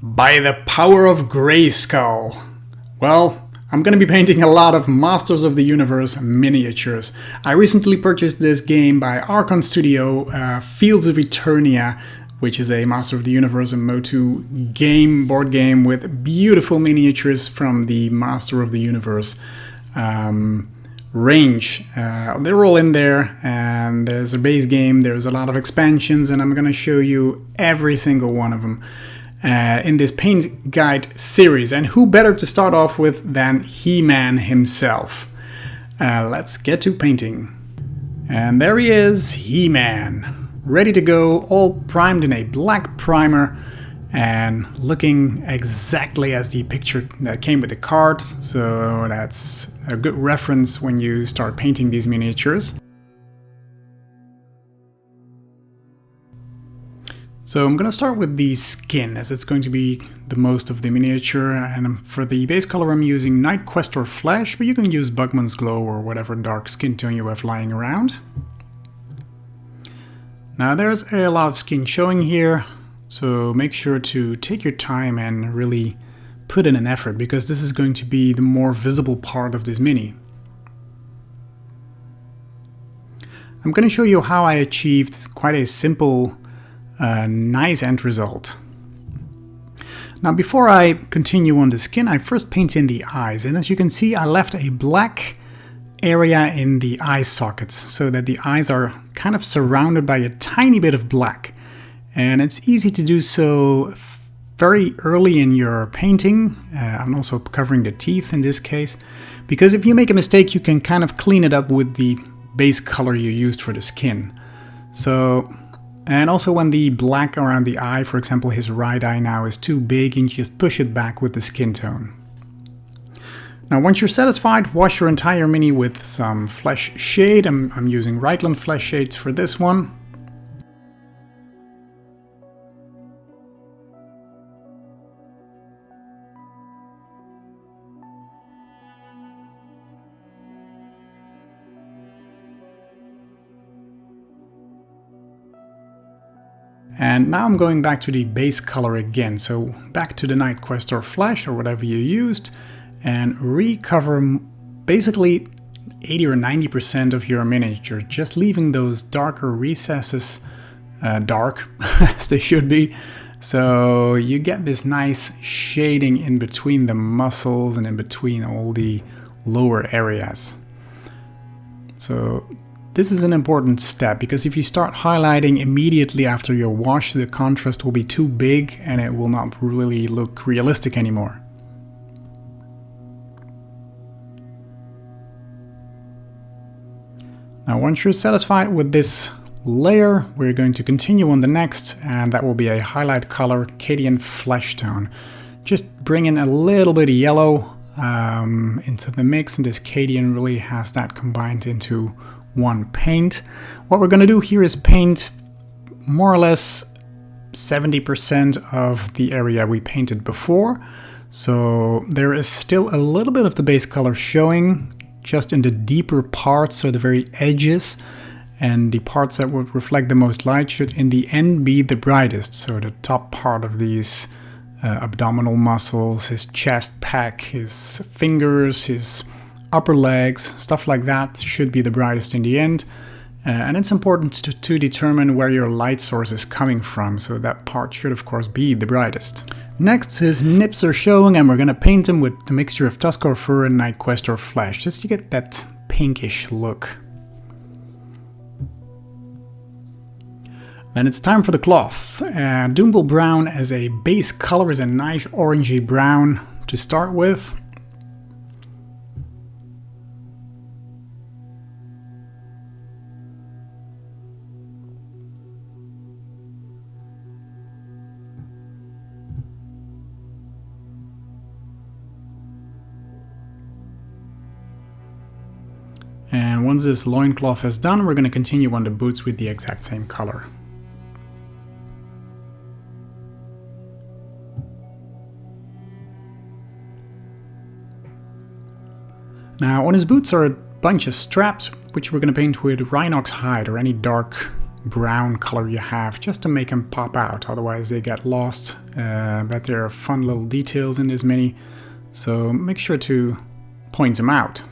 By the power of Grayskull. Well, I'm going to be painting a lot of Masters of the Universe miniatures. I recently purchased this game by Archon Studio, Fields of Eternia, which is a Master of the Universe and Motu game, board game with beautiful miniatures from the Master of the Universe range. They're all in there, and there's a base game, there's a lot of expansions, and I'm going to show you every single one of them in this paint guide series. And who better to start off with than He-Man himself. Let's get to painting. And there he is, He-Man, ready to go, all primed in a black primer and looking exactly as the picture that came with the cards. So that's a good reference when you start painting these miniatures. So I'm going to start with the skin, as it's going to be the most of the miniature, and for the base color I'm using Night Quest or Flesh, but you can use Bugman's Glow or whatever dark skin tone you have lying around. Now there's a lot of skin showing here, so make sure to take your time and really put in an effort, because this is going to be the more visible part of this mini. I'm going to show you how I achieved quite a simple nice end result. Now before I continue on the skin, I first paint in the eyes, and as you can see I left a black area in the eye sockets so that the eyes are kind of surrounded by a tiny bit of black, and it's easy to do so very early in your painting. I'm also covering the teeth in this case, because if you make a mistake you can kind of clean it up with the base color you used for the skin. And also when the black around the eye, for example his right eye now, is too big, and you just push it back with the skin tone. Now once you're satisfied, wash your entire mini with some flesh shade. I'm using Wayland flesh shades for this one. And now I'm going back to the base color again, so back to the Night Quest or Flash or whatever you used, and recover basically 80 or 90% of your miniature, just leaving those darker recesses dark, as they should be, so you get this nice shading in between the muscles and in between all the lower areas. So this is an important step, because if you start highlighting immediately after your wash, the contrast will be too big and it will not really look realistic anymore. Now once you're satisfied with this layer, we're going to continue on the next, and that will be a highlight color Cadian Flesh Tone. Just bring in a little bit of yellow into the mix, and this Cadian really has that combined into one paint. What we're going to do here is paint more or less 70% of the area we painted before. So there is still a little bit of the base color showing just in the deeper parts, so the very edges, and the parts that would reflect the most light should in the end be the brightest. So the top part of these abdominal muscles, his chest pack, his fingers, his upper legs, stuff like that should be the brightest in the end. And it's important to determine where your light source is coming from, so that part should of course be the brightest. Next, his nips are showing, and we're going to paint them with a mixture of Tuskar Fur and Night Quest or Flesh, just to get that pinkish look. Then it's time for the cloth. Doombull Brown as a base color is a nice orangey brown to start with. And once this loincloth is done, we're going to continue on the boots with the exact same color. Now on his boots are a bunch of straps, which we're going to paint with Rhinox hide or any dark brown color you have, just to make them pop out, otherwise they get lost but there are fun little details in this mini, so make sure to point them out.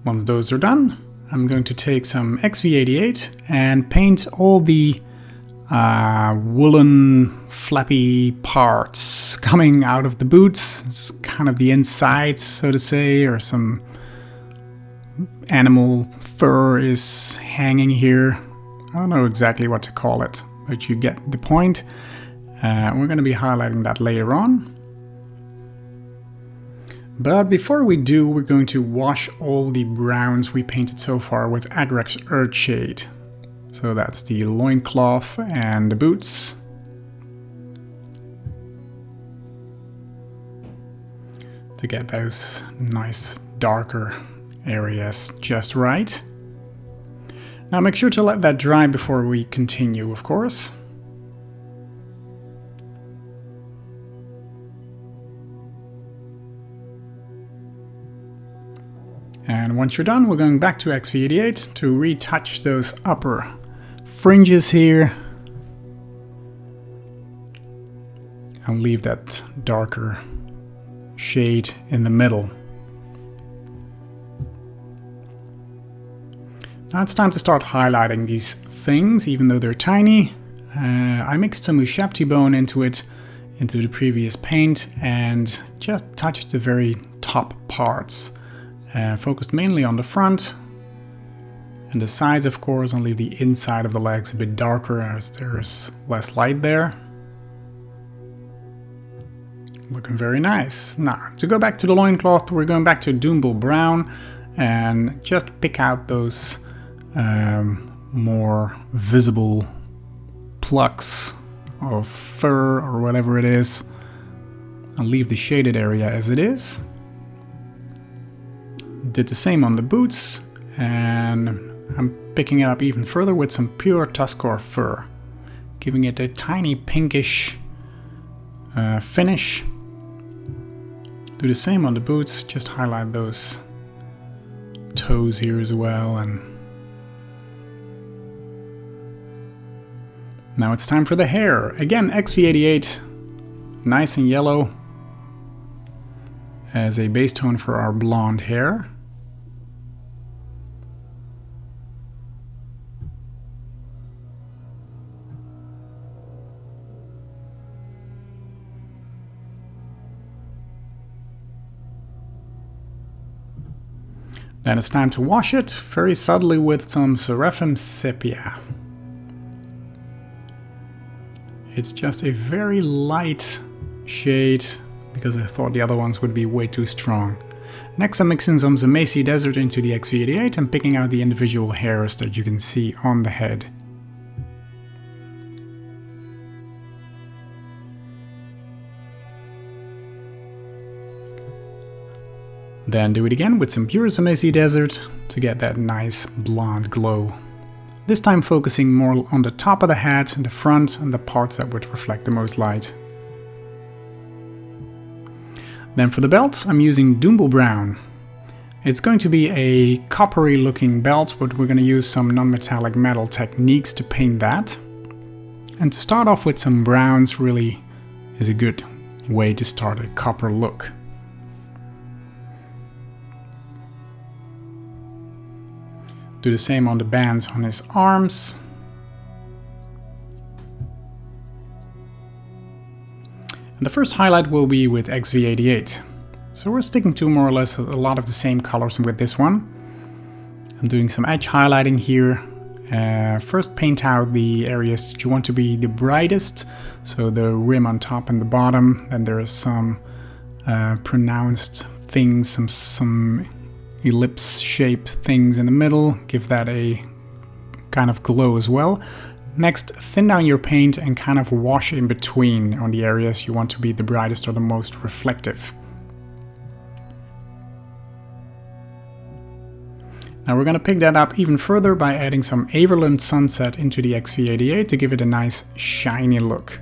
Once those are done, I'm going to take some XV88 and paint all the woolen flappy parts coming out of the boots. It's kind of the inside, so to say, or some animal fur is hanging here. I don't know exactly what to call it, but you get the point. We're going to be highlighting that later on. But before we do, we're going to wash all the browns we painted so far with Agrex Earthshade. So that's the loincloth and the boots. To get those nice darker areas just right. Now make sure to let that dry before we continue, of course. And once you're done, we're going back to XV88 to retouch those upper fringes here. I'll leave that darker shade in the middle. Now it's time to start highlighting these things, even though they're tiny. I mixed some Ushabti bone into the previous paint, and just touched the very top parts. Focused mainly on the front and the sides, of course. I'll leave the inside of the legs a bit darker as there's less light there. Looking very nice. Now, to go back to the loincloth, we're going back to Doomble Brown and just pick out those more visible plucks of fur or whatever it is. I'll leave the shaded area as it is. Did the same on the boots, and I'm picking it up even further with some pure Tuscarora fur, giving it a tiny pinkish finish. Do the same on the boots, just highlight those toes here as well. And now it's time for the hair. Again, XV88, nice and yellow as a base tone for our blonde hair. Then it's time to wash it very subtly with some Seraphim Sepia. It's just a very light shade because I thought the other ones would be way too strong. Next I'm mixing some Zamacy Desert into the XV88 and picking out the individual hairs that you can see on the head. Then do it again with some pure Zamacy Desert to get that nice blonde glow. This time focusing more on the top of the head, the front, and the parts that would reflect the most light. Then for the belt, I'm using Doomble Brown. It's going to be a coppery looking belt, but we're going to use some non-metallic metal techniques to paint that. And to start off with some browns really is a good way to start a copper look. Do the same on the bands on his arms. And the first highlight will be with XV88. So we're sticking to more or less a lot of the same colors with this one. I'm doing some edge highlighting here. First paint out the areas that you want to be the brightest. So the rim on top and the bottom. Then there is some pronounced things, some ellipse shaped things in the middle. Give that a kind of glow as well. Next, thin down your paint and kind of wash in between on the areas you want to be the brightest or the most reflective. Now we're going to pick that up even further by adding some Everland Sunset into the XV88 to give it a nice shiny look.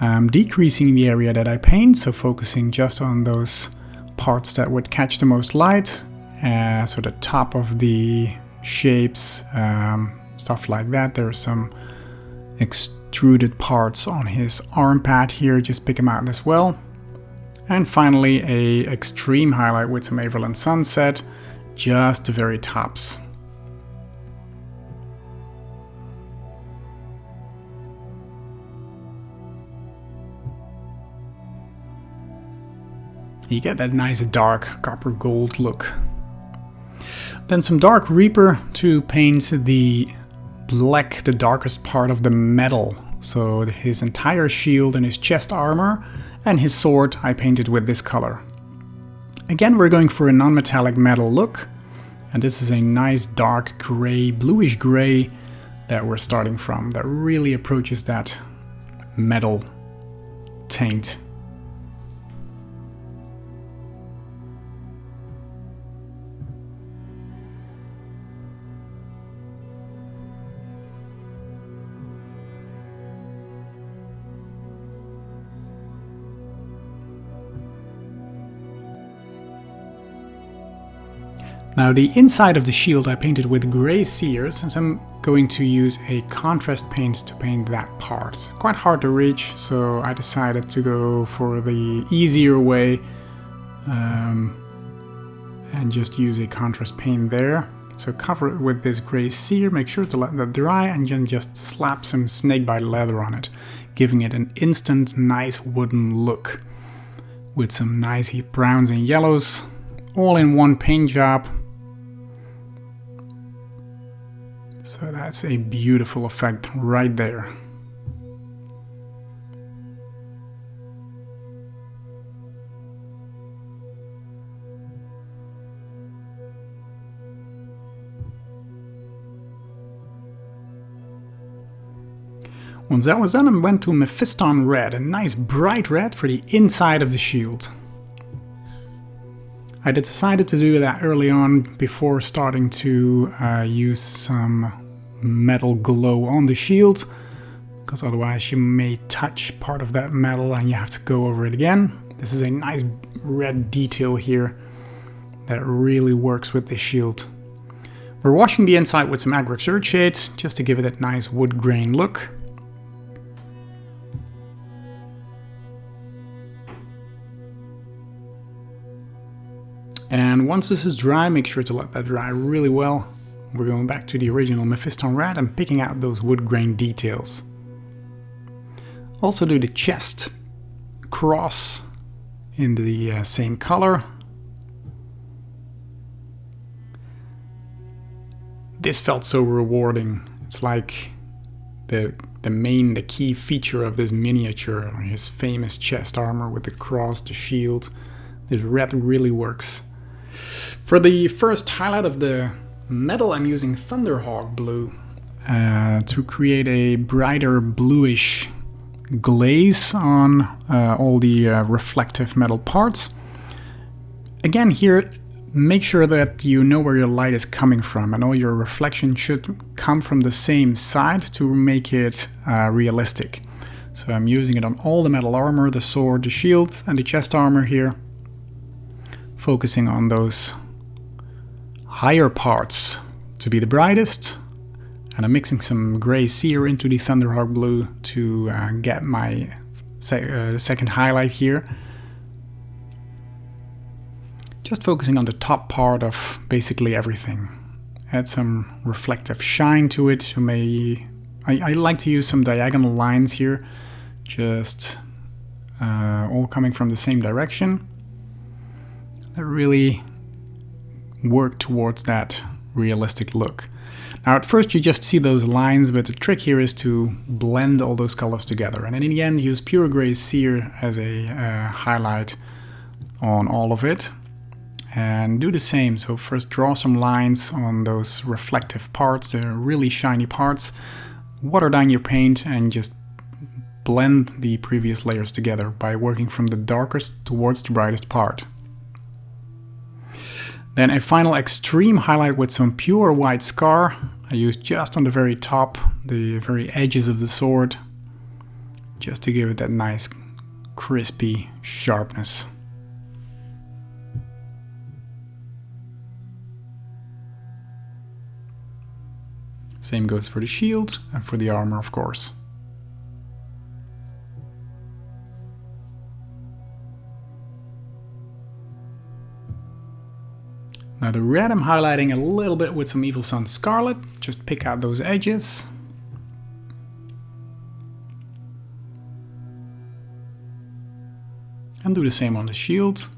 I'm decreasing the area that I paint, so focusing just on those parts that would catch the most light, so the top of the shapes, stuff like that. There are some extruded parts on his arm pad here, just pick them out as well. And finally a extreme highlight with some Everland Sunset, just the very tops. You get that nice dark copper gold look. Then some dark Reaper to paint the black, the darkest part of the metal. So his entire shield and his chest armor and his sword I painted with this color. Again, we're going for a non-metallic metal look. And this is a nice dark gray, bluish gray that we're starting from, that really approaches that metal taint. Now the inside of the shield I painted with gray sears, since I'm going to use a contrast paint to paint that part. It's quite hard to reach, so I decided to go for the easier way and just use a contrast paint there. So cover it with this gray sear, make sure to let that dry, and then just slap some snakebite leather on it, giving it an instant nice wooden look with some nice browns and yellows all in one paint job. So that's a beautiful effect right there. Once that was done, I went to Mephiston Red, a nice bright red for the inside of the shield. I decided to do that early on before starting to use some metal glow on the shield, because otherwise you may touch part of that metal and you have to go over it again. This is a nice red detail here that really works with the shield. We're washing the inside with some Agrex Earthshade just to give it that nice wood grain look. And once this is dry, make sure to let that dry really well. We're going back to the original Mephiston Red and picking out those wood grain details. Also do the chest cross in the same color. This felt so rewarding. It's like the key feature of this miniature, his famous chest armor with the cross, the shield. This red really works. For the first highlight of the metal, I'm using Thunderhawk blue to create a brighter bluish glaze on all the reflective metal parts. Again, here, make sure that you know where your light is coming from, and all your reflection should come from the same side to make it realistic. So I'm using it on all the metal armor, the sword, the shield, and the chest armor here. Focusing on those higher parts to be the brightest, and I'm mixing some gray sear into the Thunderhawk blue to get my second highlight here. Just focusing on the top part of basically everything. Add some reflective shine to it. I like to use some diagonal lines here, just all coming from the same direction. That really work towards that realistic look. Now at first you just see those lines, but the trick here is to blend all those colors together, and in the end use pure gray sear as a highlight on all of it, and do the same. So first draw some lines on those reflective parts, the really shiny parts, water down your paint and just blend the previous layers together by working from the darkest towards the brightest part. Then a final extreme highlight with some pure white scar. I used just on the very top, the very edges of the sword, just to give it that nice crispy sharpness. Same goes for the shield and for the armor, of course. Now the red I'm highlighting a little bit with some Evil Sunz Scarlet, just pick out those edges. And do the same on the shield.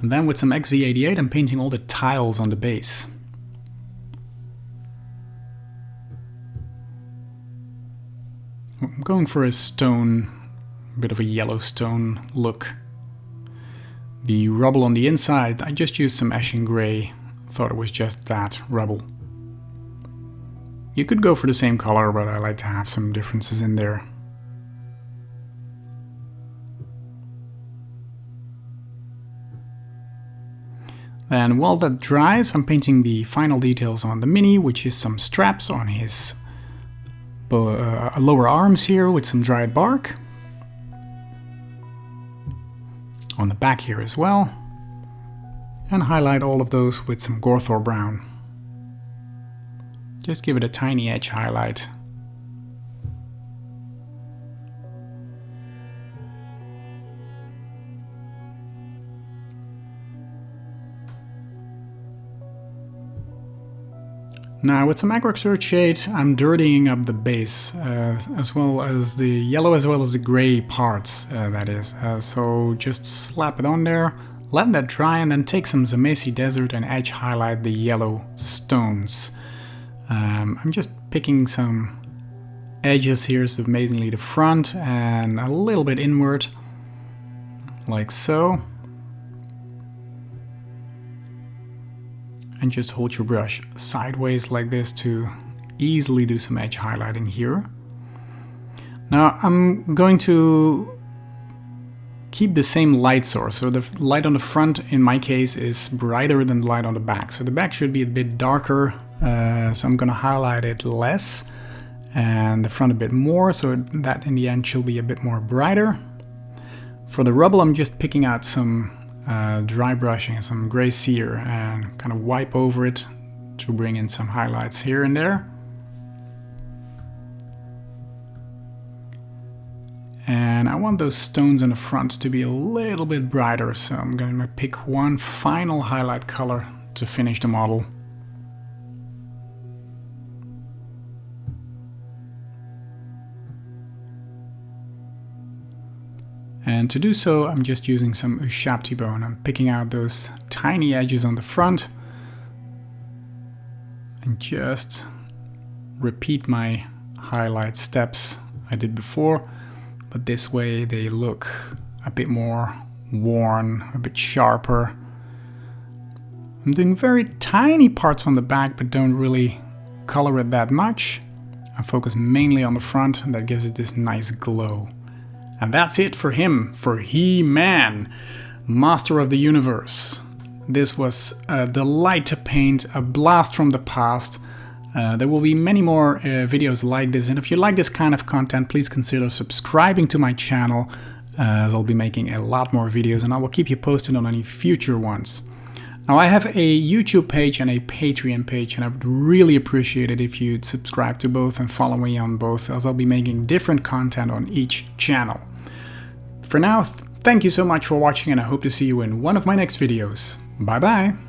And then with some XV88 I'm painting all the tiles on the base. I'm going for a stone, a bit of a yellow stone look. The rubble on the inside, I just used some Ashen Grey, thought it was just that rubble. You could go for the same color, but I like to have some differences in there. And while that dries, I'm painting the final details on the Mini, which is some straps on his lower arms here with some dried bark. On the back here as well. And highlight all of those with some Gorthor brown. Just give it a tiny edge highlight. Now with some Agrexert shade, I'm dirtying up the base, as well as the yellow as well as the grey parts, that is. So just slap it on there, let that dry, and then take some Zamesi Desert and edge highlight the yellow stones. I'm just picking some edges here, so mainly the front and a little bit inward, like so. And just hold your brush sideways like this to easily do some edge highlighting here. Now I'm going to keep the same light source, so the light on the front in my case is brighter than the light on the back, so the back should be a bit darker, so I'm gonna highlight it less and the front a bit more, so that in the end should be a bit more brighter. For the rubble I'm just picking out some dry brushing, some gray sear, and kind of wipe over it to bring in some highlights here and there. And I want those stones on the front to be a little bit brighter, so I'm going to pick one final highlight color to finish the model. And to do so, I'm just using some Ushabti bone. I'm picking out those tiny edges on the front and just repeat my highlight steps I did before, but this way they look a bit more worn, a bit sharper. I'm doing very tiny parts on the back, but don't really color it that much. I focus mainly on the front, and that gives it this nice glow. And that's it for him, for He-Man, Master of the Universe. This was a delight to paint, a blast from the past. There will be many more videos like this, and if you like this kind of content, please consider subscribing to my channel, as I'll be making a lot more videos, and I will keep you posted on any future ones. Now I have a YouTube page and a Patreon page, and I would really appreciate it if you'd subscribe to both and follow me on both, as I'll be making different content on each channel. For now, thank you so much for watching, and I hope to see you in one of my next videos. Bye bye!